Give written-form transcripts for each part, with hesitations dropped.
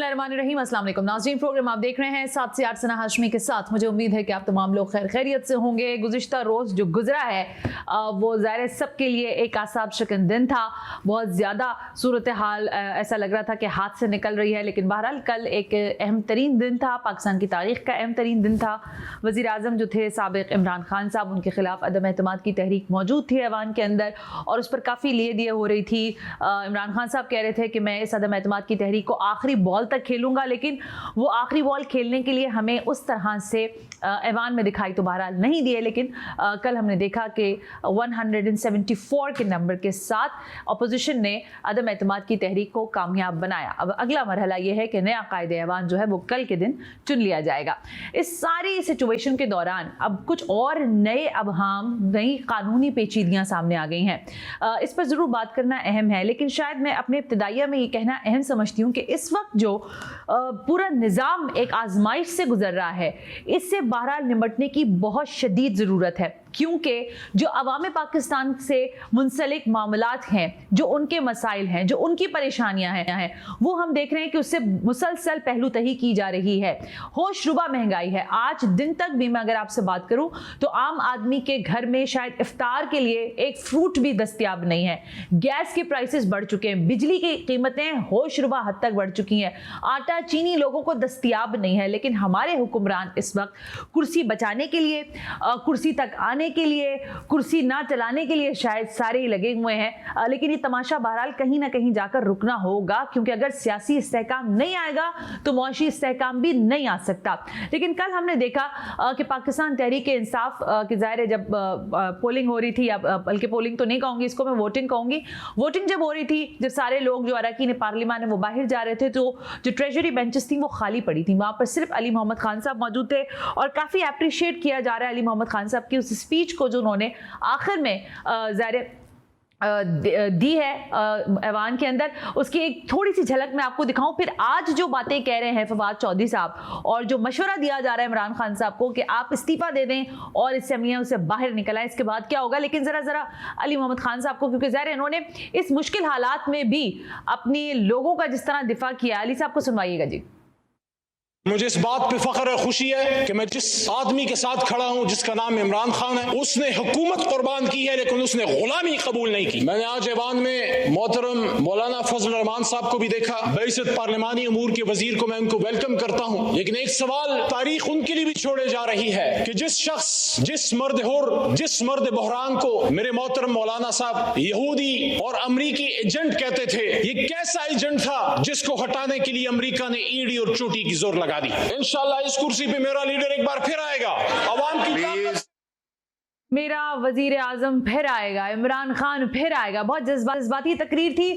बिस्मिल्लाहिर्रहमानिर्रहीम, अस्सलाम वालेकुम नाज़रीन। प्रोग्राम आप देख रहे हैं 7 से 8 सना हाशमी के साथ। मुझे उम्मीद है कि आप तमाम लोग खैर खैरियत से होंगे। गुज़िश्ता रोज़ जो गुजरा है वो ज़ाहिर सब के लिए एक आसाब शिकन दिन था। बहुत ज़्यादा सूरत हाल ऐसा लग रहा था कि हाथ से निकल रही है, लेकिन बहरहाल कल एक अहम तरीन दिन था, पाकिस्तान की तारीख़ का अहम तरीन दिन था। वज़ीर आज़म जो थे साबिक़ इमरान खान साहब, उनके ख़िलाफ़ अदम एतमाद की तहरीक मौजूद थी ऐवान के अंदर और उस पर काफ़ी लिए दिए हो रही थी। इमरान खान साहब कह रहे थे कि मैं इस अदम एतमाद की तहरीक को आखिरी बॉल तक खेलूंगा, लेकिन वो आखिरी बॉल खेलने के लिए हमें उस तरह से ऐवान में दिखाई तो बहरहाल नहीं दिए। लेकिन कल हमने देखा कि 174 के नंबर के साथ अपोजिशन ने अदम एतमाद की तहरीक को कामयाब बनाया। अब अगला मरहला ये है कि नया कायदे ऐवान जो है वो कल के दिन चुन लिया जाएगा। इस सारी सिचुएशन के दौरान अब कुछ और नए अबहाम, नई कानूनी पेचीदगियाँ सामने आ गई हैं। इस पर ज़रूर बात करना अहम है, लेकिन शायद मैं अपने इब्तिदाइया में ये कहना अहम समझती हूँ कि इस वक्त जो पूरा निज़ाम एक आजमाइश से गुजर रहा है, इससे बहरहाल निपटने की बहुत शदीद ज़रूरत है, क्योंकि जो अवाम पाकिस्तान से मुंसलिक मामलात हैं, जो उनके मसाइल हैं, जो उनकी परेशानियां हैं, वो हम देख रहे हैं कि उससे मुसलसल पहलू तही की जा रही है। होशरुबा महंगाई है। आज दिन तक भी मैं अगर आपसे बात करूं तो आम आदमी के घर में शायद इफ्तार के लिए एक फ्रूट भी दस्तयाब नहीं है। गैस के प्राइसेस बढ़ चुके हैं, बिजली की कीमतें होशरुबा हद तक बढ़ चुकी हैं, आटा चीनी लोगों को दस्तयाब नहीं है। लेकिन हमारे हुक्मरान इस वक्त कुर्सी बचाने के लिए, कुर्सी तक आने के लिए, कुर्सी ना चलाने के लिए शायद सारे ही लगे हुए हैं। लेकिन ये तमाशा बहरहाल कहीं ना कहीं जाकर रुकना होगा, क्योंकि अगर सियासी इस्तेहकाम नहीं आएगा तो मुआशी इस्तेहकाम भी नहीं आ सकता। लेकिन कल हमने देखा कि पाकिस्तान तहरीक इंसाफ की ज़ाहिर जब पोलिंग हो रही थी, या बल्कि पोलिंग तो नहीं कहूँगी, इसको मैं वोटिंग कहूँगी। वोटिंग जब हो रही थी, जब सारे लोग जो अरकान पार्लियामान है वो बाहर जा रहे थे, तो जो ट्रेजरी बेंचेस थी वो खाली पड़ी थी। वहाँ पर सिर्फ अली मोहम्मद खान साहब मौजूद थे और काफ़ी अप्रिशिएट किया जा रहा है अली मोहम्मद खान साहब की उस स्पीच को जो उन्होंने आखिर में ज़ाहिर दी है ऐवान के अंदर। उसकी एक थोड़ी सी झलक मैं आपको दिखाऊं, फिर आज जो बातें कह रहे हैं फवाद चौधरी साहब और जो मशवरा दिया जा रहा है इमरान खान साहब को कि आप इस्तीफा दे दें और इस असेंबली से बाहर निकल आए, इसके बाद क्या होगा। लेकिन ज़रा अली मोहम्मद खान साहब को, क्योंकि ज़ाहिर इन्होंने इस मुश्किल हालात में भी अपने लोगों का जिस तरह दिफा किया, अली साहब को सुनवाइएगा जी। मुझे इस बात पे फख्र और खुशी है कि मैं जिस आदमी के साथ खड़ा हूं, जिसका नाम इमरान खान है, उसने हुकूमत कुर्बान की है लेकिन उसने गुलामी कबूल नहीं की। मैंने आज ऐवान में मोहतरम मौलाना फजल रहमान साहब को भी देखा, बैसत पार्लिमानी अमूर के वजीर को मैं उनको वेलकम करता हूं। लेकिन एक सवाल तारीख उनके लिए भी छोड़े जा रही है कि जिस शख्स, जिस मर्द बहरान को मेरे मोहतरम मौलाना साहब यहूदी और अमरीकी एजेंट कहते थे, ये कैसा एजेंट था जिसको हटाने के लिए अमरीका ने ईडी और चोटी की जोर लगा दी। इंशाल्लाह इस कुर्सी पे मेरा लीडर एक बार फिर आएगा, अवाम की ताकत, मेरा वजीर आजम फिर आएगा, इमरान खान फिर आएगा। बहुत जज्बाती तकरीर थी,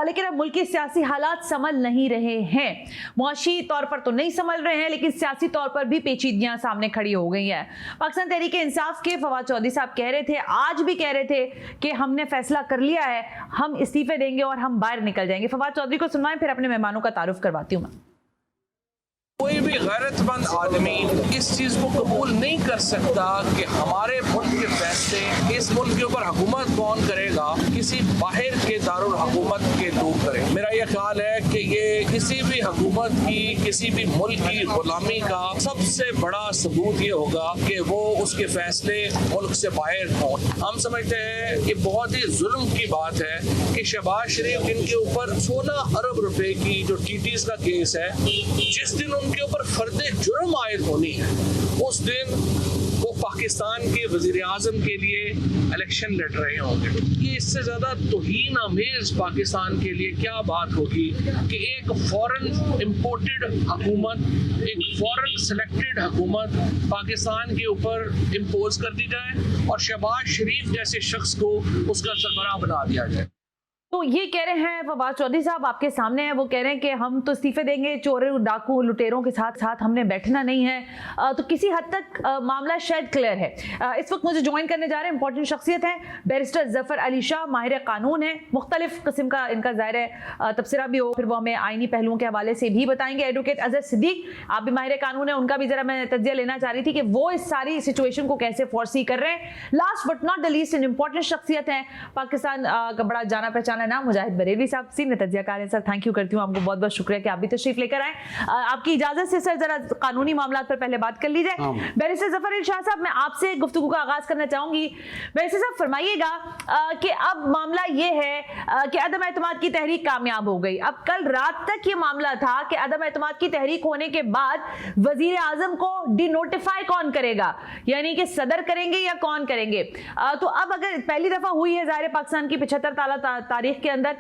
लेकिन अब मुल्की सियासी हालात संभल नहीं रहे हैं। मुआशी तौर पर तो नहीं संभल रहे हैं, लेकिन सियासी तौर पर भी पेचीदगियां सामने खड़ी हो गई हैं। पाकिस्तान तहरीक इंसाफ के फवाद चौधरी साहब कह रहे थे, आज भी कह रहे थे कि हमने फैसला कर लिया है, हम इस्तीफे देंगे और हम बाहर निकल जाएंगे। फवाद चौधरी को सुनवाएं, फिर अपने मेहमानों का तारुफ करवाती हूँ मैं। कोई भी गैरतमंद आदमी इस चीज को कबूल नहीं कर सकता कि हमारे मुल्क के फैसले, इस मुल्क के ऊपर हुकूमत कौन करेगा, किसी बाहर के दारुल हुकूमत के लोग करें। मेरा यह ख्याल है कि ये किसी भी हुकूमत की, किसी भी मुल्क की गुलामी का सबसे बड़ा सबूत ये होगा कि वो उसके फैसले मुल्क से बाहर हों। हम समझते हैं कि बहुत ही जुल्म की बात है कि शहबाज शरीफ, जिनके ऊपर 16 अरब रुपए की जो टीटीज का केस है, जिस दिन उनके ऊपर फर्दे जुर्म आयद होनी है, उस दिन वो पाकिस्तान के वजीर आजम के लिए इलेक्शन लड़ रहे होंगे। ये इससे ज्यादा तौहीन आमेज पाकिस्तान के लिए क्या बात होगी कि एक फॉरेन इंपोर्टेड हुकूमत, एक फॉरेन सिलेक्टेड हुकूमत पाकिस्तान के ऊपर इम्पोज कर दी जाए और शहबाज शरीफ जैसे शख्स को उसका सरबराह बना दिया जाए। तो ये कह रहे हैं फवाद चौधरी साहब आपके सामने है, वो कह रहे हैं कि हम तो इस्तीफे देंगे, चोरों डाकू लुटेरों के साथ हमने बैठना नहीं है। तो किसी हद तक मामला शायद क्लियर है। इस वक्त मुझे ज्वाइन करने जा रहे हैं इंपॉर्टेंट शख्सियत हैं, बैरिस्टर जफर अली शाह, माहिर कानून है, मुख्तलिफ किस्म का इनका ज़ाहिर है तबसरा भी हो, फिर वो हमें आइनी पहलुओं के हवाले से भी बताएंगे। एडवोकेट अजहर सिद्दीक, आप भी माहिर कानून है, उनका भी ज़रा मैं तज्जिया लेना चाह रही थी कि वो इस सारी सिचुएशन को कैसे फोरसी कर रहे हैं। Last but not the least in important शख्सियत हैं, पाकिस्तान का बड़ा जाना पहचाना पहचाना नाम मुजाहिद बरेली साहब, सीनियर तज्जियाकार हैं। सर थैंक यू करती हूँ आपको, बहुत बहुत शुक्रिया कि आप भी तशरीफ लेकर आए। आपकी इजाजत से सर जरा कानूनी मामला पर पहले बात कर ली जाए। बैरिस्टर जफर अली शाह साहब, मैं आपसे गुफ्तगू का आगाज करना चाहूंगी। बैरिस्टर साहब फरमाइएगा कि अब मामला ये है कि अदम एतमाद की तहरीक कामयाब हो गई। अब कल रात तक ये मामला था कि अदम एतमाद की तहरीक होने के बाद वजीर आजम को डिनोटिफाई कौन करेगा, यानी कि सदर करेंगे या कौन करेंगे। तो अब अगर पहली दफा हुई है ज़ाहिर पाकिस्तान की 75 तारीख के अंदर,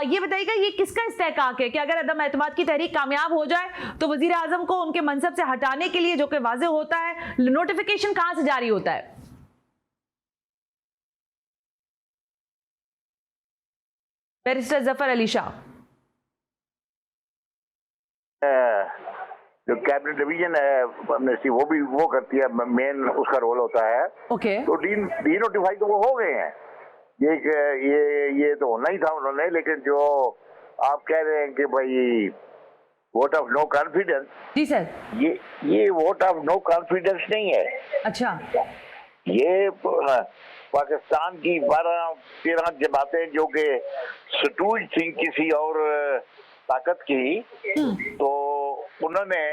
ये बताइएगा ये किसका इस्तेहकाक है कि अगर अदम एतमाद की तहरीक कामयाब हो जाए तो वजीर आजम को उनके मनसब से हटाने के लिए, जो कि वाज़ेह होता है, नोटिफिकेशन कहां से जारी होता है? बैरिस्टर जफर अली शाह। जो कैबिनेट डिवीजन है एमनेस्टी वो करती है, मेन उसका रोल होता है। ओके। तो डी नोटिफाई तो वो हो गए हैं, ये तो होना ही था उन्होंने, लेकिन जो आप कह रहे हैं कि भाई वोट ऑफ नो कॉन्फिडेंस, जी सर, ये वोट ऑफ नो कॉन्फिडेंस नहीं है। अच्छा, ये पाकिस्तान की 12-13 जमातें जो कि सटूज थी किसी और ताकत की, तो उन्होंने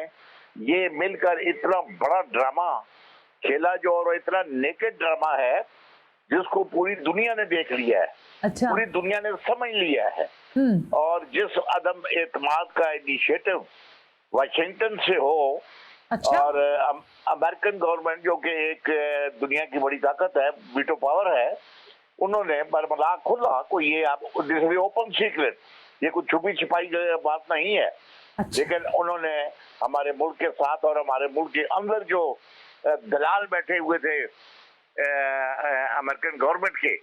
ये मिलकर इतना बड़ा ड्रामा खेला जो, और इतना नेकेड ड्रामा है जिसको पूरी दुनिया ने देख लिया है। अच्छा, पूरी दुनिया ने समझ लिया है। और जिस अदम एतमाद का इनिशिएटिव वाशिंगटन से हो, अच्छा, और अमेरिकन गवर्नमेंट जो कि एक दुनिया की बड़ी ताकत है, वीटो पावर है, उन्होंने बरमला खुला कोई, ये आप दिस इज ओपन सीक्रेट, ये कुछ छुपी छिपाई बात नहीं है। अच्छा। लेकिन उन्होंने हमारे मुल्क के साथ और हमारे मुल्क के अंदर जो दलाल बैठे हुए थे अमेरिकन गवर्नमेंट के,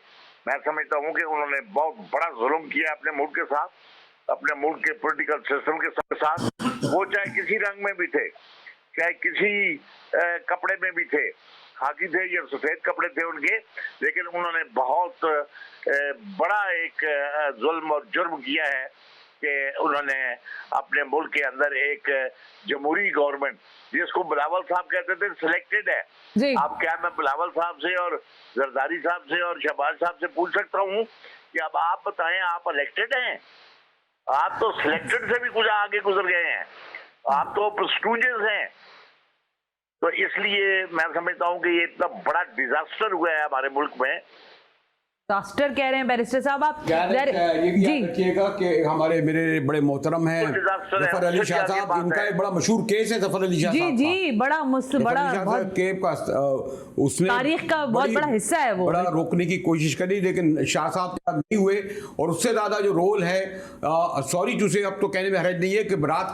मैं समझता हूँ कि उन्होंने बहुत बड़ा जुल्म किया अपने मुल्क के साथ, अपने मुल्क के पॉलिटिकल सिस्टम के साथ। वो चाहे किसी रंग में भी थे, चाहे किसी कपड़े में भी थे, खाकी थे या सफेद कपड़े थे उनके, लेकिन उन्होंने बहुत बड़ा एक जुल्म और जुर्म किया है कि उन्होंने अपने मुल्क के अंदर एक जमहूरी गवर्नमेंट, जिसको बिलावल साहब कहते थे, सिलेक्टेड है। अब क्या मैं बिलावल साहब से और जरदारी साहब से और शहबाज साहब से पूछ सकता हूँ कि अब आप बताएं, आप इलेक्टेड हैं? आप तो सिलेक्टेड से भी कुछ आगे गुजर गए हैं, आप तो स्टूडेंट्स हैं। तो इसलिए मैं समझता हूँ कि ये इतना बड़ा डिजास्टर हुआ है हमारे मुल्क में। डिजास्टर कह रहे हैं बैरिस्टर साहब आप? ये भी याद रखिएगा कि हमारे मेरे बड़े मोहतरम हैं जफर अली शाह साहब, इनका एक बड़ा मशहूर केस है जफर अली शाह साहब, जी बड़ा केप का, उसने तारीख का बहुत बड़ा हिस्सा है, वो बड़ा रोकने की कोशिश करी, लेकिन शाह साहब नहीं हुए। और उससे ज्यादा जो रोल है, सॉरी टू से, अब तो कहने में हर्ज नहीं है कि रात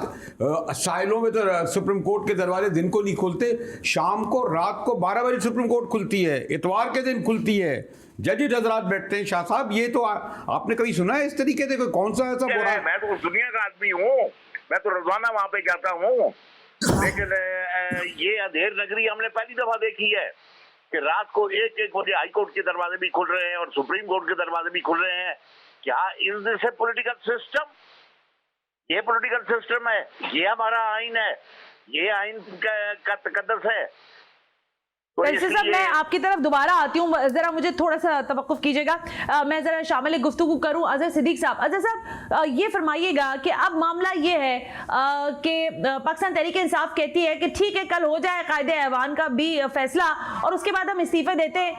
साइलों में तो सुप्रीम कोर्ट के दरवाजे दिन को नहीं खुलते, शाम को रात को 12 बजे सुप्रीम कोर्ट खुलती है, इतवार के दिन खुलती है, जजेज हजरात बैठते हैं। शाह साहब, ये तो आपने कभी सुना है इस तरीके से? कौन सा ऐसा बुरा? मैं तो दुनिया का आदमी हूँ, मैं तो रोजाना वहां पे जाता हूँ, लेकिन ये अंधेर नगरी हमने पहली दफा देखी है कि रात को 1-1 बजे हाई कोर्ट के दरवाजे भी खुल रहे हैं और सुप्रीम कोर्ट के दरवाजे भी खुल रहे हैं। क्या is this A political system? ये पॉलिटिकल सिस्टम है, ये हमारा आइन है, ये आइन का तकद्दस है। बैरिस्टर साहब, मैं आपकी तरफ दोबारा आती हूँ, जरा मुझे थोड़ा सा तवक्कुफ कीजिएगा, मैं जरा शामिल गुफ्तगू करूँ। अजहर सिद्दीक साहब, अजहर साहब ये फरमाइएगा कि अब मामला ये है कि पाकिस्तान तहरीक इंसाफ कहती है कि ठीक है, कल हो जाए कायदे ऐवान का भी फैसला और उसके बाद हम इस्तीफे देते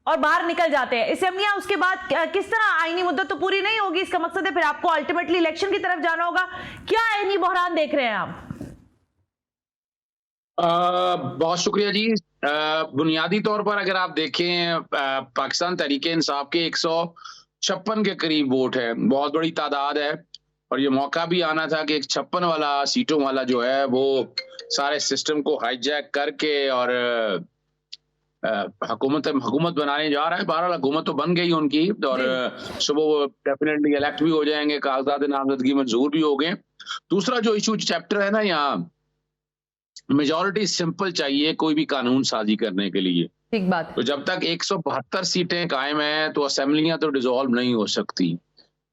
और बाहर निकल जाते हैं असेंबलियां। उसके बाद किस तरह आईनी मुद्दत तो पूरी नहीं होगी, इसका मकसद है फिर आपको अल्टीमेटली इलेक्शन की तरफ जाना होगा। क्या आईनी बहरान देख रहे हैं आप? बहुत शुक्रिया जी। बुनियादी तौर पर अगर आप देखें, पाकिस्तान तहरीक इंसाफ के 156 के करीब वोट है, बहुत बड़ी तादाद है, और ये मौका भी आना था कि 56 वाला सीटों वाला जो है वो सारे सिस्टम को हाईजैक करके और हुकूमत बनाने जा रहा है। बहरहाल हुकूमत तो बन गई उनकी, और सुबह वो डेफिनेटली इलेक्ट भी हो जाएंगे, कागजात नामजदगी मंजूर भी हो गए। दूसरा जो इशू चैप्टर है ना, यहाँ मेजॉरिटी सिंपल चाहिए कोई भी कानून साजी करने के लिए। ठीक बात। तो जब तक 172 सीटें कायम हैं तो असेंबलियां तो डिसॉल्व नहीं हो सकती।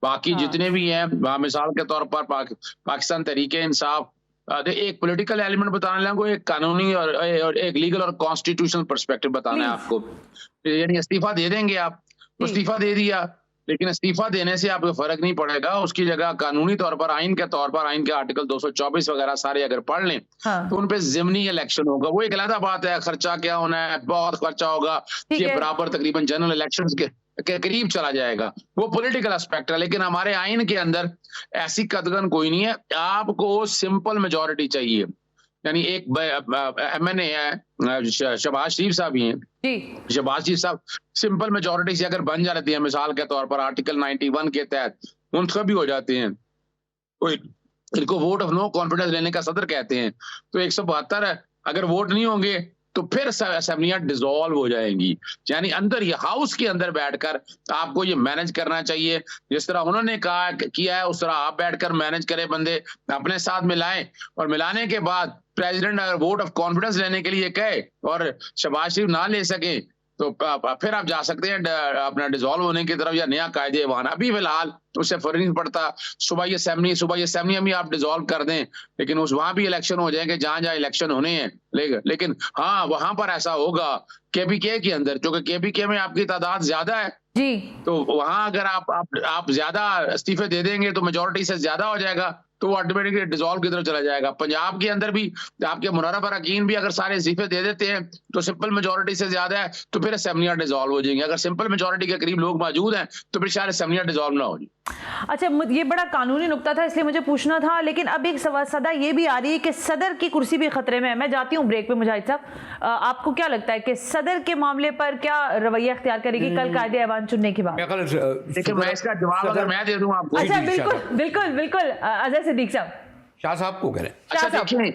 बाकी जितने भी हैं, मिसाल के तौर पर पाकिस्तान तहरीक इंसाफ, एक पॉलिटिकल एलिमेंट बताने लगा, एक कानूनी और एक लीगल और कॉन्स्टिट्यूशनल पर्सपेक्टिव बताना है आपको। यानी इस्तीफा दे देंगे आप, तो इस्तीफा दे दिया, लेकिन इस्तीफा देने से आपको फर्क नहीं पड़ेगा। उसकी जगह कानूनी तौर पर, आइन के तौर पर, आइन के आर्टिकल 224 वगैरह सारे अगर पढ़ लें हाँ। तो उन पे ज़िमनी इलेक्शन होगा। वो एक अलग बात है, खर्चा क्या होना है, बहुत खर्चा होगा, ठीक ये है। बराबर तकरीबन जनरल इलेक्शंस के करीब चला जाएगा। वो पॉलिटिकल एस्पेक्ट है, लेकिन हमारे आइन के अंदर ऐसी कदगन कोई नहीं है। आपको सिंपल मेजोरिटी चाहिए, यानी एक MNA है, शहबाज शरीफ साहब ही हैं, जी शहबाज शरीफ साहब सिंपल मेजोरिटी से अगर बन जाती है, मिसाल के तौर पर आर्टिकल 91 के तहत मुंतखब भी हो जाते हैं, तो इनको वोट ऑफ नो कॉन्फिडेंस लेने का सदर कहते हैं, तो 172 है, अगर वोट नहीं होंगे तो फिर असेंबलियां डिसॉल्व हो जाएंगी। यानी अंदर ये हाउस के अंदर बैठकर आपको ये मैनेज करना चाहिए, जिस तरह उन्होंने कहा किया है उस तरह आप बैठकर मैनेज करें, बंदे अपने साथ मिलाएं, और मिलाने के बाद प्रेसिडेंट अगर वोट ऑफ कॉन्फिडेंस लेने के लिए कहे और शहबाज शरीफ ना ले सके तो फिर आप जा सकते हैं अपना डिसॉल्व होने की तरफ या नया कायदे वाहन। अभी फिलहाल उससे फर्क नहीं पड़ता, सुबह ये असेंबली में आप डिसॉल्व कर दें, लेकिन उस वहां भी इलेक्शन हो जाएंगे जहां जहां इलेक्शन होने हैं। लेकिन हाँ, वहां पर ऐसा होगा KPK के अंदर, क्योंकि KPK में आपकी तादाद ज्यादा है, जी तो वहां अगर आप ज्यादा इस्तीफे दे देंगे तो मेजोरिटी से ज्यादा हो जाएगा, तो वो ऑटोमेटिकली डिसॉल्व की तरफ चला जाएगा। पंजाब के अंदर भी आपके मुनर्रफ अरकान भी अगर सारे इस्तीफे दे देते हैं तो सिंपल मेजोरिटी से ज्यादा है तो फिर असेंबलियां डिसॉल्व हो जाएंगी। अगर सिंपल मेजोरिटी के करीब लोग मौजूद हैं तो फिर शायद असेंबलियां डिसॉल्व ना हो जाए। अच्छा, ये बड़ा कानूनी नुक्ता था इसलिए मुझे पूछना था, लेकिन अब एक सदा ये भी आ रही है कि सदर की कुर्सी भी खतरे में है। मैं जाती हूँ ब्रेक पे। मुजाहिद साहब, आपको क्या लगता है कि सदर के मामले पर क्या रवैया इख्तियार करेगी कल कायदे ऐवान चुनने के बाद? देखिए, मैं इसका जवाब अगर मैं दे दूं आपको। अच्छा, बिल्कुल अजय सिद्दीक साहब। शाह साहब को करें। अच्छा देखिए,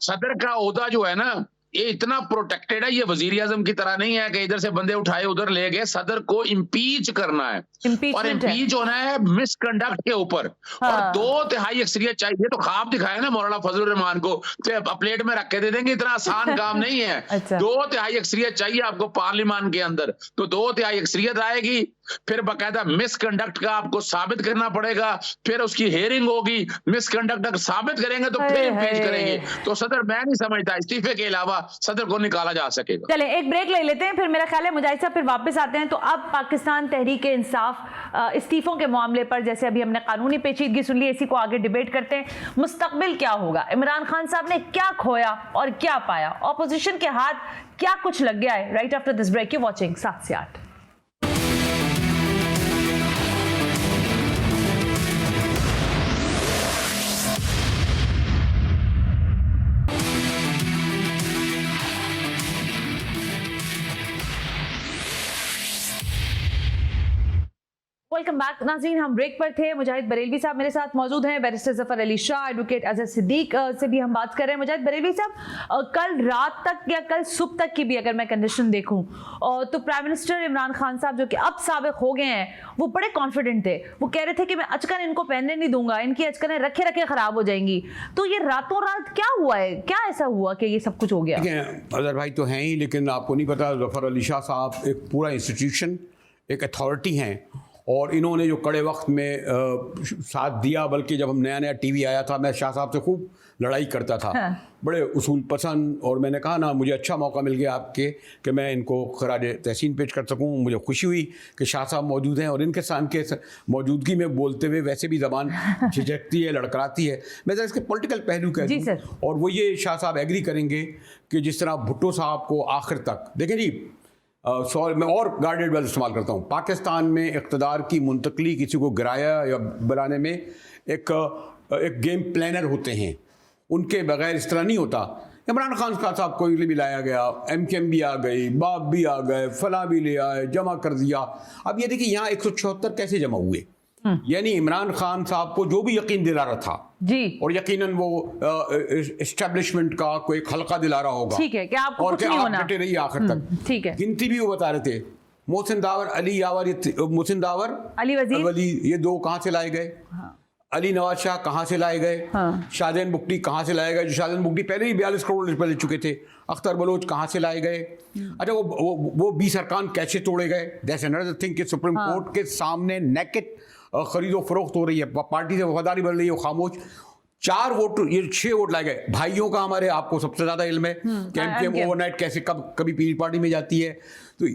सदर का ओहदा जो है ना, ये इतना प्रोटेक्टेड है, ये वजीर आजम की तरह नहीं है कि इधर से बंदे उठाए उधर ले गए। सदर को इम्पीच करना है और इम्पीच होना है मिसकंडक्ट के ऊपर, और 2/3 अक्सरियत चाहिए। तो ख्वाब दिखाया ना मौलाना फजलुर रहमान को, तो प्लेट में रख के दे देंगे, इतना आसान काम नहीं है। अच्छा। 2/3 अक्सरियत चाहिए आपको पार्लियामान के अंदर, तो 2/3 अक्सरियत आएगी, फिर बाकायदा मिसकंडक्ट का आपको साबित करना पड़ेगा, फिर उसकी हेयरिंग होगी, मिसकंडक्ट अगर साबित करेंगे तो फिर इम्पीच करेंगे। तो सदर, मैं नहीं समझता इस्तीफे के अलावा सदर को निकाला जा सकेगा। चलें एक ब्रेक ले लेते हैं, फिर मेरा ख्याल है मुजाहिद साहब फिर वापस आते हैं। तो अब पाकिस्तान तहरीक इंसाफ इस्तीफों के मामले पर, जैसे अभी हमने कानूनी पेचीदगी सुन ली, इसी को आगे डिबेट करते हैं। मुस्तकबिल क्या होगा? इमरान खान साहब ने क्या खोया और क्या पाया? ऑपोजिशन के हाथ क्या कुछ लग गया है? Right after this break, you watching 7 से 8। वेलकम बैक नाज़रीन, हम ब्रेक पर थे। मुजाहिद बरेलवी साहब मेरे साथ मौजूद हैं, बैरिस्टर ज़फ़र अली शाह, एडवोकेट अजहर सिद्दीक से भी हम बात कर रहे हैं। मुजाहिद बरेलवी साहब, कल रात तक या कल सुबह तक की भी अगर मैं कंडीशन देखूं तो प्राइम मिनिस्टर इमरान खान साहब, जो कि अब साबिक हो गए हैं, वो बड़े कॉन्फिडेंट थे। वो कह रहे थे कि मैं अचकन इनको पहनने नहीं दूंगा, इनकी अचकनें रखे रखे खराब हो जाएंगी। तो ये रातों रात क्या हुआ है? क्या ऐसा हुआ कि ये सब कुछ हो गया? अजहर भाई तो हैं ही, लेकिन आपको नहीं पता, ज़फ़र अली शाह साहब एक पूरा इंस्टीट्यूशन, एक अथॉरिटी हैं, और इन्होंने जो कड़े वक्त में साथ दिया। बल्कि जब हम नया टीवी आया था, मैं शाह साहब से खूब लड़ाई करता था। हाँ। बड़े उसूल पसंद, और मैंने कहा ना, मुझे अच्छा मौका मिल गया आपके कि मैं इनको खराज तहसीन पेश कर सकूं। मुझे खुशी हुई कि शाह साहब मौजूद हैं, और इनके साथ के मौजूदगी में बोलते हुए वैसे भी ज़बान झिझकती है, लड़खड़ाती है। मैं ज़रा इसके पॉलिटिकल पहलू कह दूँ, और वो ये शाह साहब एग्री करेंगे कि जिस तरह भुट्टो साहब को आखिर तक देखें जी, मैं और गार्डेड वर्ड इस्तेमाल करता हूँ, पाकिस्तान में इक़्तिदार की मुंतकली, किसी को गिराया या बनाने में एक गेम प्लानर होते हैं, उनके बगैर इस तरह नहीं होता। इमरान खान साहब को भी लाया गया, MKM भी आ गई, बाप भी आ गए, फला भी ले आए, जमा कर दिया। अब ये देखिए यहाँ 176 कैसे जमा हुए, यानी इमरान खान साहब को जो भी यकीन दिला रहा था जी, और यकीनन वो एस्टेब्लिशमेंट का कोई एक हल्का दिला रहा होगा, ठीक है, कि आपको और कुछ नहीं होना, डटे रहिए आखिर तक, ठीक है। गिनती भी वो बता रहे थे, मोहसिन दावर, अली यावर, मोहसिन दावर, अली वजीर, ये दो कहाँ से लाए गए? हाँ। अली नवाज शाह कहाँ से लाए गए? हाँ। शाहजहान बुगटी कहाँ से लाए गए, जो शाहजहान बुगटी पहले ही 42 करोड़ रुपए ले चुके थे? अख्तर बलोच कहाँ से लाए गए? अच्छा, वो 20 अरकान कैसे तोड़े गए? दैट्स अनदर थिंग कि सुप्रीम कोर्ट के सामने नेकेड खरीदो फरोख्त हो रही है, पार्टी से वफादारी बढ़ रही है, वो खामोश। 4 वोट, ये 6 वोट लाए गए। भाइयों का हमारे, आपको सबसे ज्यादा इल्म है कैंप ओवरनाइट कैसे कभी पीरी पार्टी में जाती है, तो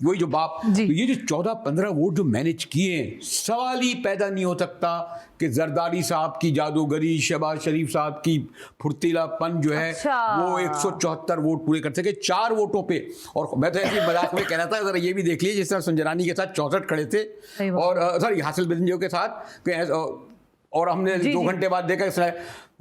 वही जो बाप, तो ये जो 14-15 वोट जो मैनेज किए हैं, सवाल ही पैदा नहीं हो सकता कि जरदारी साहब की जादूगरी, शहबाज शरीफ साहब की फुर्तीलापन जो है वो 174 वोट पूरे कर सके 4 वोटों पे। और मैं तो ऐसी मजाक में कह रहा था, जरा ये भी देख लीजिए जिस तरह संजरानी के साथ 64 खड़े थे और सॉरी हासिल बिजनियों के साथ, और हमने 2 घंटे बाद देखा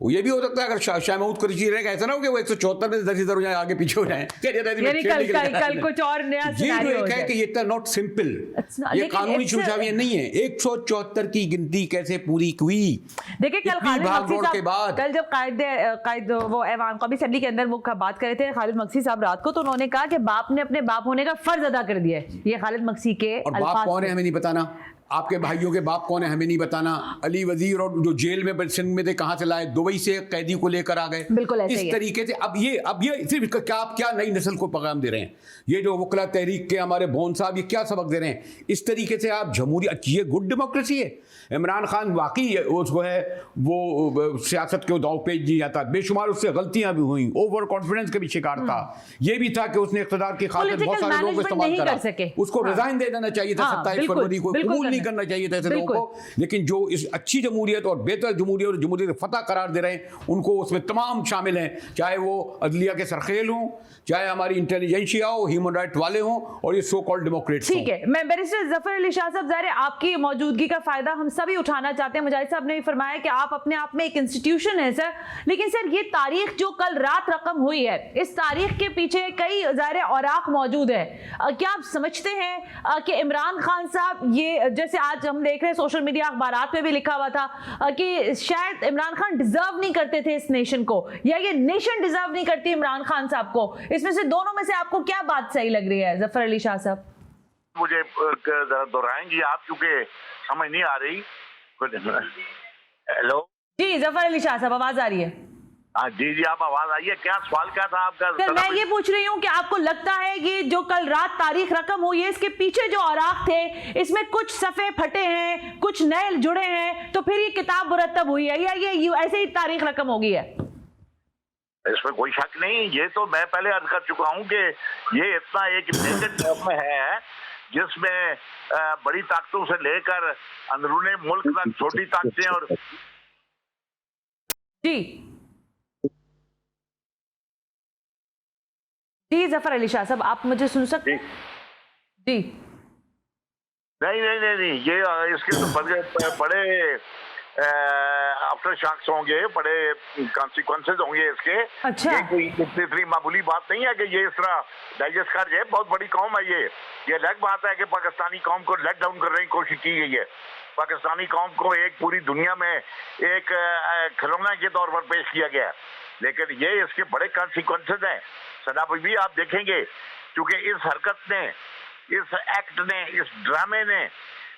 ये भी हो सकता है अगर शाह महमूद कुरैशी रहेगा, ऐसा ना हो कि वो 174 में 10 इधर हो जाए, आगे पीछे हो जाए। कल कुछ और नया सिनेरियो हो जाए। कि ये इतना नॉट सिंपल, ये कानूनी सुझावियां नहीं है। 174 की गिनती कैसे पूरी हुई? देखिए कल खालिद मक्सी साहब, कल जब कायद वो ऐवान कौमी असेंबली के अंदर वो बात कर रहे थे खालिद मक्सी साहब रात को, तो उन्होंने कहा कि बाप ने अपने बाप होने का फर्ज अदा कर दिया है। ये खालिद मक्सी के बाप कौन है हमें नहीं बताना, आपके भाइयों के बाप कौन है हमें नहीं बताना। अली वजीर और जो जेल में सिंध में थे कहां से लाए, दुबई से कैदी को लेकर आ गए। बिल्कुल ऐसे इस तरीके से अब ये सिर्फ क्या नई नस्ल को पैगाम दे रहे हैं, ये जो वकला तहरीक के हमारे भोन साहब ये क्या सबक दे रहे हैं? इस तरीके से आप जमहूरियत, ये गुड डेमोक्रेसी है? इमरान खान वाकई उसको है वो सियासत के दाव पेच नहीं जाता, बेशुमार उससे गलतियां भी हुई, ओवर कॉन्फिडेंस का भी शिकार था, ये भी था कि उसने इख्तिदार की खातिर बहुत सारे लोगों को इस्तेमाल करा, उसको रिजाइन दे देना चाहिए था 27 फरवरी को, कबूल नहीं करना चाहिए था ऐसे लोगों को। लेकिन जो इस अच्छी जमहूरियत और बेहतर जमहूरियत और जमहूरियत फतह करार दे रहे हैं उनको उसमें तमाम शामिल हैं, चाहे वो अदलिया के सरखेल हों, चाहे हमारी इंटेलिजेंसिया हो, ह्यूमन राइट वाले हों, और ये सो कॉल्ड डेमोक्रेट्स। ठीक है, मैं बैरिस्टर जफर अली शाह साहब, ज़ाहिर है आपकी मौजूदगी का फायदा हम सभी उठाना चाहते हैं। मुजाहिद साहब ने भी फरमाया कि आप अपने आप में एक इंस्टीट्यूशन है सर, लेकिन सर ये तारीख जो कल रात रकम हुई है, इस तारीख के पीछे कई ज़ाहिर औराक मौजूद है। क्या आप समझते हैं कि इमरान खान साहब, ये जैसे आज हम देख रहे हैं सोशल मीडिया अखबारात में भी लिखा हुआ था कि शायद इमरान खान डिजर्व नहीं करते थे इस नेशन को, या ये नेशन डिजर्व नहीं करती इमरान खान साहब को, इसमें से दोनों में से आपको क्या बात सही लग रही है जफर अली शाह साहब? मुझे जरा दोहराएंगी आप, क्योंकि समझ नहीं आ रही। हेलो जी जफर अली शाह साहब, आवाज आ रही है? हाँ जी जी, आप आवाज आई है। क्या सवाल क्या था आपका? सर मैं ये पूछ रही हूँ कि आपको लगता है कि जो कल रात तारीख रकम हुई है, इसके पीछे जो औराक थे, इसमें कुछ सफ़े फटे हैं, कुछ नए जुड़े हैं, तो फिर ये किताब मुरतब हुई है, या ये ऐसे ही तारीख रकम हो गई है? इसमें कोई शक नहीं। ये तो मैं पहले अर्ज कर चुका हूँ कि ये इतना एक नेकेड में है जिसमें बड़ी ताकतों से लेकर अंदरूनी मुल्क तक छोटी ताकतें और जी जफर अली शाह साहब, आप मुझे सुन सकते? जी नहीं, ये इसके तो बड़े आफ्टर शॉक्स होंगे, बड़े कॉन्सिक्वेंसेज होंगे इसके। अच्छा। ये कोई इतनी मामूली बात नहीं है कि ये इस तरह डाइजेस्ट कर जाए। बहुत बड़ी कौम है ये अलग बात है कि पाकिस्तानी कौम को लेट डाउन करने की कोशिश की गई है। पाकिस्तानी कौम को एक पूरी दुनिया में एक खिलौना के तौर पर पेश किया गया है, लेकिन ये इसके बड़े कॉन्सिक्वेंसेज हैं। सना भी आप देखेंगे, क्योंकि इस हरकत ने, इस एक्ट ने, इस ड्रामे ने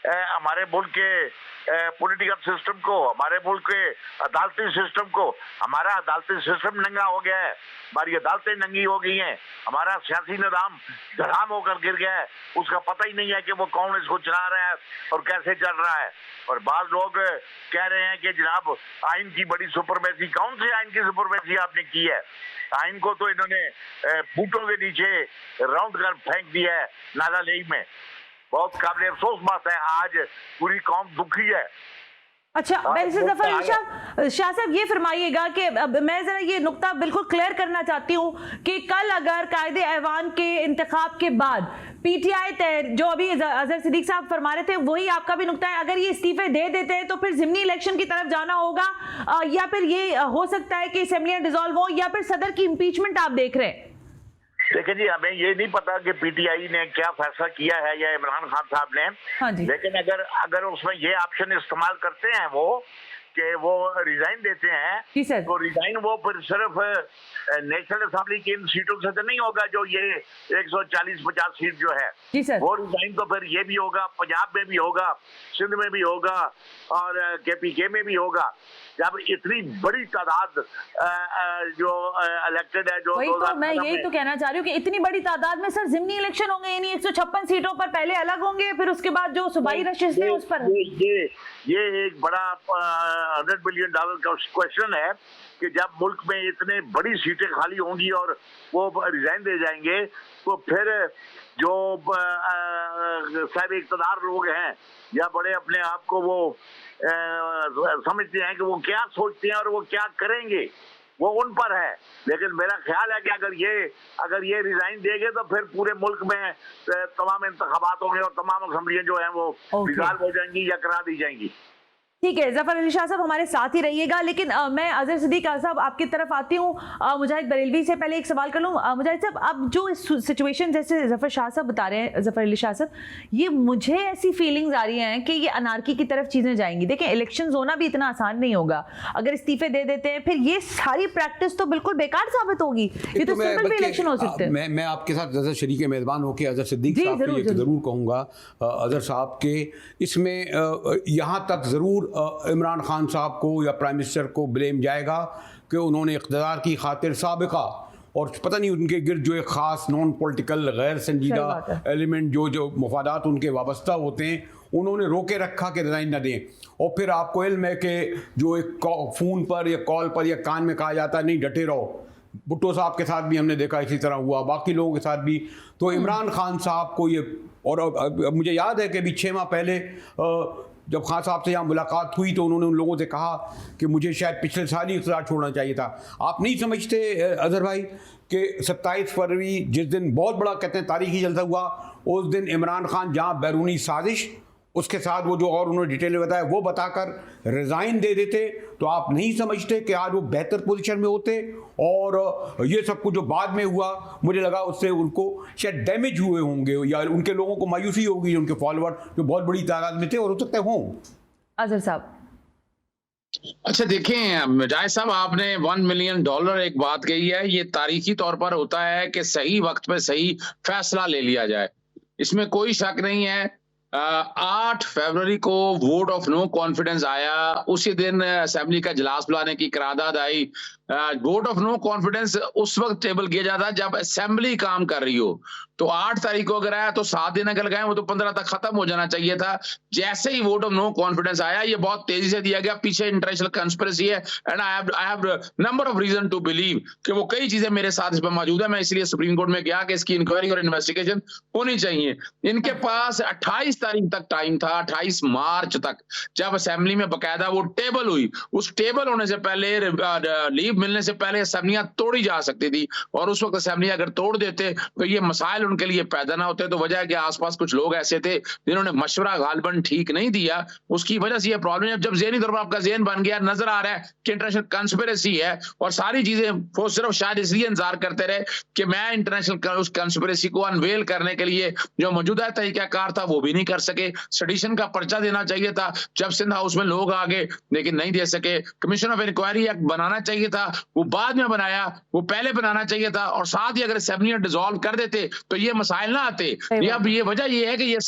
हमारे मुल्क के पॉलिटिकल सिस्टम को, हमारे मुल्क के अदालती सिस्टम को, हमारा अदालती सिस्टम नंगा हो गया है, हमारी अदालतें नंगी हो गई हैं, हमारा सियासी निज़ाम धड़ाम होकर गिर गया है। उसका पता ही नहीं है कि वो कौन इसको चला रहा है और कैसे चल रहा है। और बाज़ लोग कह रहे हैं कि जनाब आइन की बड़ी सुपरमेसी। कौन से आइन की सुपरमेसी आपने की है? आइन को तो इन्होंने बूटों के नीचे राउंड कर फेंक दिया है नाला लेई में। बहुत काबिल अफसोस बात है, आज पूरी कौम दुखी है। अच्छा, जफर अली शाह साहब ये फरमाइएगा कि मैं जरा ये नुक्ता बिल्कुल क्लियर करना चाहती हूँ कि कल अगर कायदे ऐवान के इंतखाब के बाद पीटीआई, जो अभी अजहर सिद्दीक साहब फरमा रहे थे, वही आपका भी नुक्ता है, अगर ये इस्तीफे दे देते हैं तो फिर ज़िमनी इलेक्शन की तरफ जाना होगा, या फिर ये हो सकता है कि असेंबलियां डिसॉल्व हो, या फिर सदर की इम्पीचमेंट आप देख रहे हैं? देखिए जी, हमें ये नहीं पता कि पीटीआई ने क्या फैसला किया है या इमरान खान साहब ने। हाँ जी। लेकिन अगर उसमें ये ऑप्शन इस्तेमाल करते हैं वो कि वो रिजाइन देते हैं, तो रिजाइन वो फिर सिर्फ नेशनल असेंबली की इन सीटों से तो नहीं होगा जो ये 140-50 सीट जो है, वो रिजाइन तो फिर ये भी होगा, पंजाब में भी होगा, सिंध में भी होगा और केपीके में भी होगा। जब इतनी बड़ी तादाद जो इलेक्टेड है, जो वही तो मैं यही तो कहना चाह रही हूँ कि इतनी बड़ी तादाद में सर जिमनी इलेक्शन होंगे, यानी 156 सीटों पर पहले अलग होंगे, फिर उसके बाद जो सूबाई रशिस थे उस पर। ये एक बड़ा $100 बिलियन का क्वेश्चन है कि जब मुल्क में इतने बड़ी सीटें खाली होंगी और वो रिजाइन दे जाएंगे, तो फिर जो साहब इक़्तिदार लोग हैं या बड़े अपने आप को वो समझते हैं कि वो क्या सोचते हैं और वो क्या करेंगे, वो उन पर है। लेकिन मेरा ख्याल है कि अगर ये रिजाइन देंगे तो फिर पूरे मुल्क में तमाम इंतखाबात होंगे और तमाम असेंबलियां जो हैं वो डिसॉल्व हो जाएंगी या करा दी जाएंगी। ठीक है, जफर अली शाह साहब हमारे साथ ही रहिएगा, लेकिन मैं अजहर सिद्दीक साहब आपकी तरफ आती हूँ। मुजाहिद बरेलवी से पहले एक सवाल कर लूँ। मुजाहिद साहब, अब जो सिचुएशन जैसे जफर शाह साहब बता रहे हैं, जफर अली शाह साहब, ये मुझे ऐसी फीलिंग्स आ रही हैं कि ये अनार्की की तरफ चीज़ें जाएंगी। देखें, इलेक्शन होना भी इतना आसान नहीं होगा। अगर इस्तीफे दे देते हैं फिर ये सारी प्रैक्टिस तो बिल्कुल बेकार साबित होगी। ये तो सिंपल भी इलेक्शन हो सकते हैं। मैं आपके साथ जैसे शरीक मेज़बान होकर अजहर सिद्दीक साहब के लिए ज़रूर कहूँगा, अजहर साहब के इसमें यहाँ तक ज़रूर इमरान खान साहब को या प्राइम मिनिस्टर को ब्लेम जाएगा कि उन्होंने इक़्तिदार की खातिर साबिका और पता नहीं उनके गिर्द जो एक ख़ास नॉन पॉलिटिकल गैर संजीदा एलिमेंट जो मफादात उनके वाबस्ता होते हैं, उन्होंने रोके रखा कि रिज़ाइन न दें। और फिर आपको इल्म है कि जो एक फ़ोन पर या कॉल पर या कान में कहा जाता है नहीं डटे रहो, भुट्टो साहब के साथ भी हमने देखा इसी तरह हुआ, बाकी लोगों के साथ भी। तो इमरान खान साहब को ये, और मुझे याद है कि अभी 6 माह पहले जब खान साहब से यहाँ मुलाकात हुई तो उन्होंने उन लोगों से कहा कि मुझे शायद पिछले साल ही इक़्तिदार छोड़ना चाहिए था। आप नहीं समझते अजहर भाई कि 27 फरवरी जिस दिन बहुत बड़ा कहते हैं तारीखी जलसा हुआ, उस दिन इमरान खान जहाँ बैरूनी साजिश उसके साथ वो जो और उन्होंने डिटेल में बताया वो बताकर रिज़ाइन दे देते, तो आप नहीं समझते कि आज वो बेहतर पोजीशन में होते? और ये सब कुछ जो बाद में हुआ, मुझे लगा उससे उनको शायद डैमेज हुए होंगे या उनके लोगों को मायूसी होगी, उनके फॉलोअर जो बहुत बड़ी तादाद में थे और हो सकते हों। अजहर साहब, अच्छा देखें मुजाहिद साहब, आपने $1 मिलियन एक बात कही है। ये तारीखी तौर पर होता है कि सही वक्त पे सही फैसला ले लिया जाए, इसमें कोई शक नहीं है। 8 फरवरी को वोट ऑफ नो कॉन्फिडेंस आया, उसी दिन असेंबली का इजलास बुलाने की करारदाद आई। वोट ऑफ नो कॉन्फिडेंस उस वक्त टेबल किया जाता है जब असेंबली काम कर रही हो। तो 8 तारीख को अगर आया तो 7 दिन अगर गए, वो तो 15 तक खत्म हो जाना चाहिए था। जैसे ही वोट ऑफ नो कॉन्फिडेंस आया, ये बहुत तेजी से दिया गया। पीछे इंटरनेशनल कंस्पिरेसी है and I have number of reason to believe कि वो कई चीजें मेरे साथ इस पर मौजूद है। मैं इसलिए सुप्रीम कोर्ट में गया कि इसकी इंक्वायरी और इन्वेस्टिगेशन होनी चाहिए। इनके पास 28 तारीख तक टाइम था, 28 मार्च तक, जब असेंबली में बकायदा वो टेबल हुई। उस टेबल होने से पहले, लीव मिलने से पहले असेंबलियां तोड़ी जा सकती थी, और उस वक्त असेंबली अगर तोड़ देते तो ये मसाइल उनके लिए पैदा ना होते। तो वजह है कि आसपास कुछ लोग ऐसे थे जिन्होंने मशवरा गालबन ठीक नहीं दिया, उसकी वजह से ये प्रॉब्लम है। जब ज़हनी तौर पर आपका ज़हन बन गया, नजर आ रहा है कि इंटरनेशनल कंस्पिरेसी है और सारी चीजें, वो सिर्फ शायद इसलिए इंतजार करते रहे कि मैं इंटरनेशनल उस कंस्पिरेसी को अनवेल करने के लिए जो मौजूदा तरीकाकार था वो भी नहीं कर सके। सेडिशन का पर्चा देना चाहिए था जब सिंध हाउस में लोग आ गए, लेकिन नहीं दे सके। कमीशन ऑफ इंक्वायरी एक्ट बनाना चाहिए था, वो बाद में बनाया, वो पहले बनाना चाहिए था। और साथ ही अगर असेंबली डिसॉल्व कर देते तो ये मसाइल ना आते। अब ये वजह ये है कि ये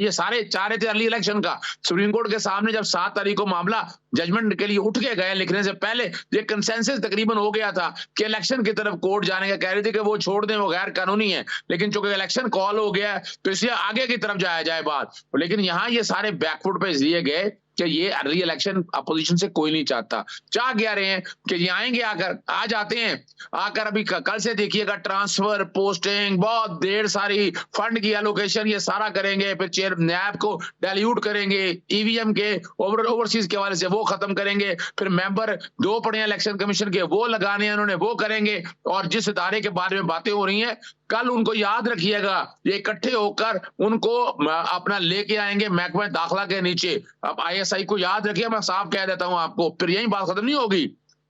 सारे चाह रहे थे अर्ली इलेक्शन का। सुप्रीम कोर्ट के सामने जब 7 तारीख को मामला जजमेंट के लिए उठ के गए, लिखने से पहले ये कंसेंसस तकरीबन हो गया था कि इलेक्शन की तरफ कोर्ट जाने का, कह रहे थे कि वो छोड़ दें, वो गैर कानूनी है। लेकिन चूंकि इलेक्शन कॉल हो गया तो इसलिए आगे की तरफ जाया जाए बात। लेकिन यहाँ ये सारे बैकफुट पे इसलिए गए कि ये अर्ली इलेक्शन अपोजिशन से कोई नहीं चाहता। चाह क्या रहे हैं कि ये आएंगे, आकर आ जाते हैं, आकर अभी कल से देखिएगा ट्रांसफर, पोस्टिंग, बहुत ढेर सारी फंड की एलोकेशन, ये सारा करेंगे। फिर चेयर नैब को डाइल्यूट करेंगे, ईवीएम के ओवरसीज के हवाले से वो खत्म करेंगे। फिर मेंबर 2 पड़े हैं इलेक्शन कमीशन के, वो लगाने हैं उन्होंने, वो करेंगे। और जिस इदारे के बारे में बातें हो रही हैं, कल उनको याद रखिएगा, ये इकट्ठे होकर उनको अपना लेके आएंगे महकमा दाखिला के नीचे। अब ISI को याद रखिए, मैं साफ कह देता हूं आपको, फिर यही बात खत्म नहीं होगी,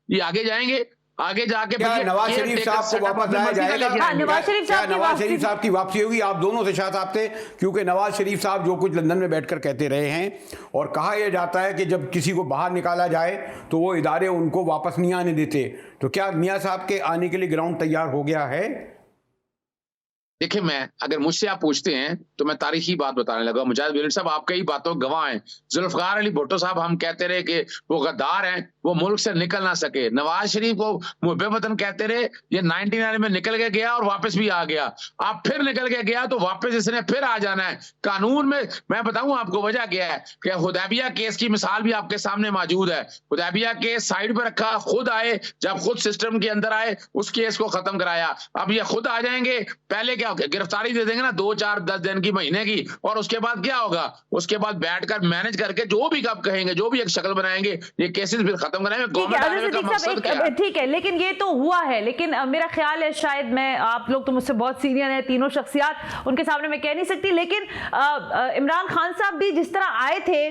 ये आगे जाएंगे, आगे जाके नवाज शरीफ साहब को वापस लाया जाएगा? नवाज शरीफ साहब की वापसी होगी? आप दोनों से शाह साहब थे, क्योंकि नवाज शरीफ साहब जो कुछ लंदन में बैठकर कहते रहे हैं, और कहा यह जाता है कि जब किसी को बाहर निकाला जाए तो वो इदारे उनको वापस नहीं आने देते। तो क्या मियां साहब के आने के लिए ग्राउंड तैयार हो गया है? देखिए, मैं अगर मुझसे आप पूछते हैं तो मैं तारीखी बात बताने लगा। मुजाहिद बरेलवी साहब आपके ही बातों गवाह हैं। जुल्फकार अली भुट्टो साहब हम कहते रहे कि वो गद्दार हैं, वो मुल्क से निकल ना सके। नवाज शरीफ को मुहब्बे वतन कहते रहे, ये 99 में निकल के गया और वापस भी आ गया, अब फिर निकल के गया तो वापस इसने फिर आ जाना है। कानून में मैं बताऊं आपको वजह क्या है कि हुदैबिया केस की मिसाल भी आपके सामने मौजूद है। हुदैबिया केस साइड पर रखा, खुद आए, जब खुद सिस्टम के अंदर आए उस केस को खत्म कराया। अब ये खुद आ जाएंगे, पहले क्या गिरफ्तारी दे देंगे ना 2, 4, 10 दिन की, महीने की, और उसके बाद क्या होगा, उसके बाद बैठकर मैनेज करके जो भी कब कहेंगे, जो भी एक शक्ल बनाएंगे, ये केसेस फिर खत्म कराएंगे। गवर्नमेंट आने का मकसद क्या है? ठीक है, लेकिन ये तो हुआ है, लेकिन मेरा ख्याल है शायद मैं, आप लोग तो मुझसे बहुत सीनियर हैं, तीनों शख्सियात, उनके सामने मैं कह नहीं सकती, लेकिन इमरान खान साहब भी जिस तरह आए थे,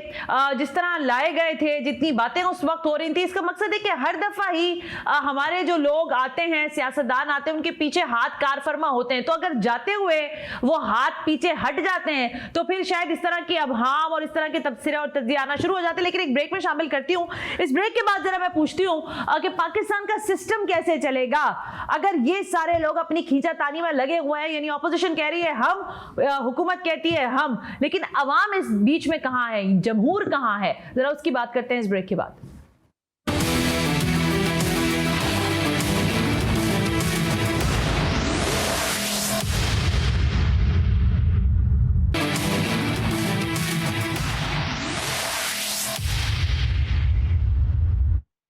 जिस तरह लाए गए थे, जितनी बातें उस वक्त हो रही थी, इसका मकसद है कि हर दफा ही हमारे जो लोग आते हैं, सियासतदान आते हैं, उनके पीछे हाथ कार फरमा होते हैं, तो अगर जाते हुए वो हाथ पीछे हट जाते हैं तो फिर शायद इस तरह की अबहाम और इस तरह के तबसरे और तज्जिए आना शुरू हो जाते हैं। लेकिन एक ब्रेक में शामिल करती हूँ, इस ब्रेक के बाद जरा मैं पूछती हूँ कि पाकिस्तान का सिस्टम कैसे चलेगा अगर ये सारे लोग अपनी खींचातानी में लगे हुए हैं। यानी ऑपोजिशन कह रही है हम, हुकूमत कहती है हम, लेकिन अवाम इस बीच में कहां है, जमहूर कहां है? जरा उसकी बात करते हैं इस ब्रेक के बाद।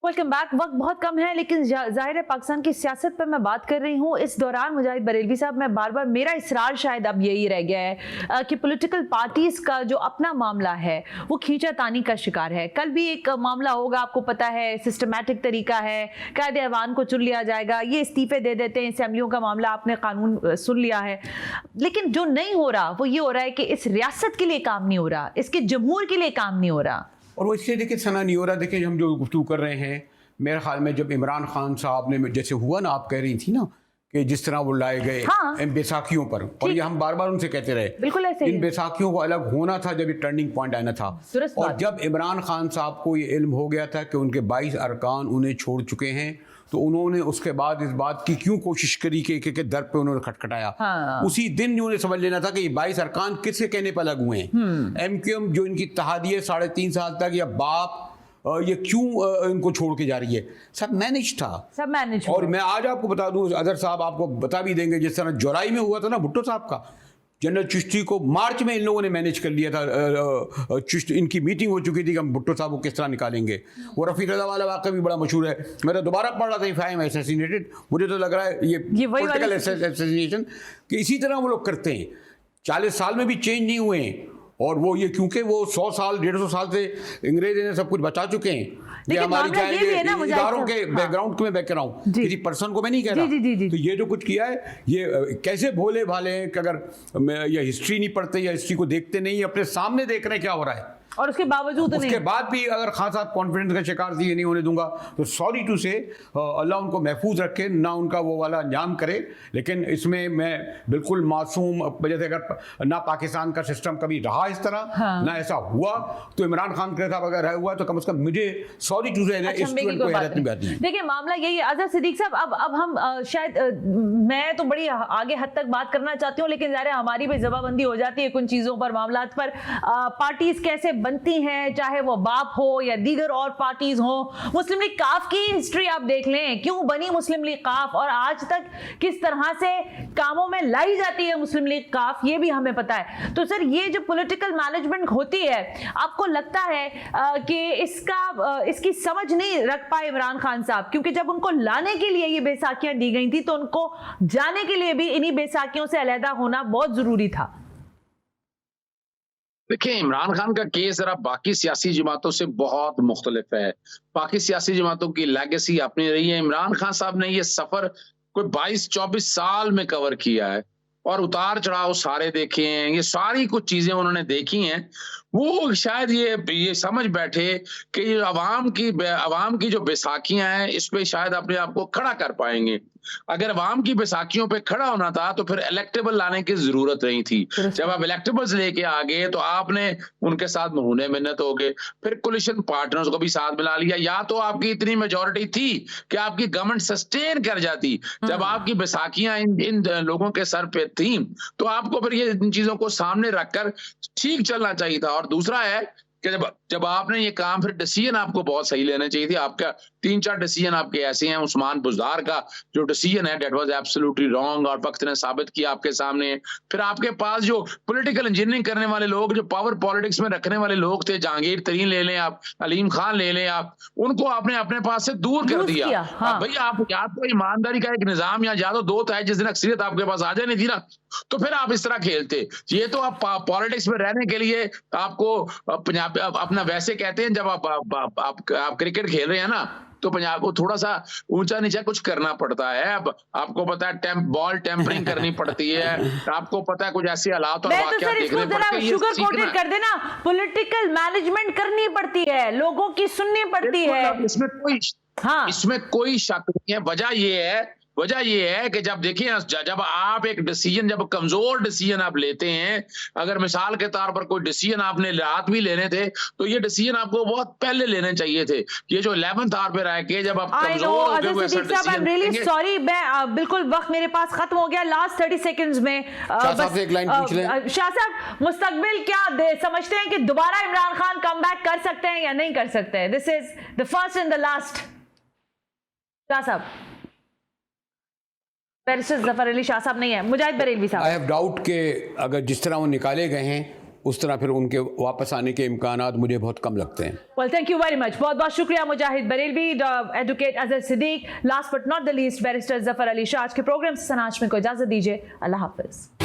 Welcome back. वक्त बहुत कम है, लेकिन जाहिर है पाकिस्तान की सियासत पर मैं बात कर रही हूँ। इस दौरान मुजाहिद बरेलवी साहब, मैं बार बार, मेरा इसरार शायद अब यही रह गया है कि पॉलिटिकल पार्टीज का जो अपना मामला है वो खींचातानी का शिकार है। कल भी एक मामला होगा, आपको पता है, सिस्टमैटिक तरीका है, कायदे ऐवान को चुन लिया जाएगा, ये इस्तीफे दे देते हैं, असेंबलियों का मामला आपने कानून सुन लिया है। लेकिन जो नहीं हो रहा वो ये हो रहा है कि इस रियासत के लिए काम नहीं हो रहा, इसके जमहूर के लिए काम नहीं हो रहा। और वो इसलिए देखिए सना नहीं हो रहा। देखिए हम जो गुफ्तगू कर रहे हैं, मेरे ख्याल में जब इमरान खान साहब ने, जैसे हुआ ना, आप कह रही थी ना कि जिस तरह वो लाए गए बैसाखियों पर, और ये हम बार बार उनसे कहते रहे, बिल्कुल ऐसे इन बैसाखियों को अलग होना था जब ये टर्निंग पॉइंट आना था। और जब इमरान खान साहब को ये इल्म हो गया था कि उनके 22 अरकान उन्हें छोड़ चुके हैं, तो उन्होंने उसके बाद इस बात की क्यों कोशिश करी कि दर पे उन्होंने खटखटाया। उसी दिन उन्हें समझ लेना था कि ये 22 अरकान किसके कहने पर लगे हुए हैं। MQM जो इनकी इत्तेहादी है 3.5 साल तक, या बाप ये क्यों इनको छोड़ के जा रही है, सब मैनेज था, सब मैनेज। और मैं आज आपको बता दूं, अजहर साहब आपको बता भी देंगे, जिस तरह जुलाई में हुआ था ना भुट्टो साहब का, जनरल चिश्ती को मार्च में इन लोगों ने मैनेज कर लिया था। चिश्ती, इनकी मीटिंग हो चुकी थी कि हम भुट्टो साहब को किस तरह निकालेंगे। वो रफ़ी रज़ा वाला वाक़या भी बड़ा मशहूर है, मैं तो दोबारा पढ़ रहा था, इफ आई एम असैसिनेटेड, मुझे तो लग रहा है ये पॉलिटिकल असैसिनेशन कि इसी तरह वो लोग करते हैं। 40 साल में भी चेंज नहीं हुए हैं, और वो ये क्योंकि वो 100 साल 150 साल से अंग्रेज ने सब कुछ बचा चुके हैं। ये हमारी इदारों के बैकग्राउंड को मैं बैक कर रहा हूँ, किसी पर्सन को मैं नहीं कह रहा। तो ये जो कुछ किया है, ये कैसे भोले भाले हैं कि अगर ये हिस्ट्री नहीं पढ़ते या हिस्ट्री को देखते नहीं, अपने सामने देख रहे हैं क्या हो रहा है, और उसके बावजूद उसके बाद भी अगर खान साहब कॉन्फिडेंस का शिकार थी, ये नहीं होने दूंगा, तो सॉरी टू से, अल्लाह उनको महफूज रखे, ना उनका वो वाला अंजाम करे। लेकिन इसमें मैं बिल्कुल मासूम, जैसे अगर ना पाकिस्तान का सिस्टम कभी रहा इस तरह, ना ऐसा हुआ, तो इमरान खान के साथ अगर हुआ तो कम से कम मुझे सॉरी टू से इस स्टूडेंट को हैरत नहीं आती। देखिए मामला यही है अजहर सिद्दीक साहब, अब हम शायद, मैं तो बड़ी आगे हद तक बात करना चाहती हूँ, लेकिन ज़ाहिर हमारी भी जबाबंदी हो जाती है कुछ चीज़ों पर, मामलात पर। पार्टीज कैसे बनती हैं, चाहे वो बाप हो या दीगर और पार्टीज हो। मुस्लिम लीग काफ की हिस्ट्री आप देख लें, क्यों बनी मुस्लिम लीग काफ, और आज तक किस तरह से कामों में लाई जाती है मुस्लिम लीग काफ, ये भी हमें पता है। तो सर, ये जो पॉलिटिकल मैनेजमेंट होती है, आपको लगता है कि इसकी समझ नहीं रख पाए इमरान खान साहब? क्योंकि जब उनको लाने के लिए ये बैसाखियां दी गई थी, तो उनको जाने के लिए भी इन्हीं बैसाखियों से अलहदा होना बहुत जरूरी था। देखिए, इमरान खान का केस जरा बाकी सियासी जमातों से बहुत मुख्तलिफ है। बाकी सियासी जमातों की लेगेसी अपनी रही है। इमरान खान साहब ने ये सफर कोई 22-24 साल में कवर किया है, और उतार चढ़ाव सारे देखे हैं, ये सारी कुछ चीजें उन्होंने देखी हैं। वो शायद ये समझ बैठे कि ये अवाम की जो बैसाखियां हैं, इस पे शायद अपने आप को खड़ा कर पाएंगे। अगर अवाम की बैसाखियों पे खड़ा होना था तो फिर इलेक्टेबल लाने की जरूरत नहीं थी। जब आप इलेक्टेबल्स लेके आ गए तो आपने उनके साथ महीने मिन्नत हो गए, फिर कोलिशन पार्टनर्स को भी साथ मिला लिया। या तो आपकी इतनी मेजोरिटी थी कि आपकी गवर्नमेंट सस्टेन कर जाती, जब आपकी बैसाखियां इन लोगों के सर पे थी, तो आपको फिर ये इन चीजों को सामने रखकर ठीक चलना चाहिए था। और दूसरा है कि जब आपने ये काम, फिर डिसीजन आपको बहुत सही लेना चाहिए थी। आपका 3-4 डिसीजन आपके ऐसे हैं। उस्मान बुज़दार का जो डिसीजन है दैट वाज एब्सोल्युटली रॉन्ग और वक्त ने साबित किया आपके सामने। फिर आपके पास जो पॉलिटिकल इंजीनियरिंग करने वाले लोग, जो पावर पॉलिटिक्स में रखने वाले लोग थे, जहांगीर तरीन ले लें आप, अलीम खान ले लें आप, उनको आपने अपने पास से दूर कर Lose दिया। किया, हाँ। अब भाई आप या तो ईमानदारी का एक निजाम या तो दो है, जिस दिन अक्सरियत आपके पास आ जानी थी ना, तो फिर आप इस तरह खेलते। ये तो आप पॉलिटिक्स में रहने के लिए आपको पंजाब अपना वैसे कहते हैं, जब आप क्रिकेट खेल रहे हैं ना, तो पंजाब को थोड़ा सा ऊंचा नीचा कुछ करना पड़ता है। अब आपको पता है बॉल टेम्परिंग करनी पड़ती है, आपको पता है कुछ ऐसे हालात और मैं तो वाकया सर देखने इसको पड़ते जरा हैं। ये शुगर सीखना कोटेड है। कर देना, पॉलिटिकल मैनेजमेंट करनी पड़ती है, लोगों की सुननी पड़ती है। हाँ। इसमें कोई शक नहीं है। वजह ये है कि जब देखिए, जब आप एक डिसीजन, जब कमजोर डिसीजन आप लेते हैं, अगर मिसाल के तौर पर कोई डिसीजन आपने रात भी लेने थे, तो ये डिसीजन आपको बहुत पहले लेने चाहिए थे। ये जो 11th आवर पे रह के जब आप कमजोर हो गए, वो ऐसा डिसीजन लेंगे। सॉरी, मैं बिल्कुल, वक्त मेरे पास खत्म हो गया। लास्ट 30 सेकंड्स में शाह साहब से एक लाइन पूछ लें। शाह साहब, मुस्तकबिल क्या समझते हैं कि दोबारा इमरान खान कम बैक कर सकते हैं या नहीं कर सकते हैं? This is the first and the last. Shah साहब, बैरिस्टर जफर अली शाह साहब नहीं है, मुजाहिद बरेलवी साहब। आई हैव डाउट कि अगर जिस तरह वो निकाले गए हैं उस तरह फिर उनके वापस आने के इम्कानात मुझे बहुत कम लगते हैं। Well, thank you very much. बहुत बहुत शुक्रिया Mujahid Barelvi, advocate Azhar Siddiq, last but not the least barrister Zafar Ali Shah. आज के प्रोग्राम से सना हाशमी को इजाजत दीजिए। अल्लाह हाफिज।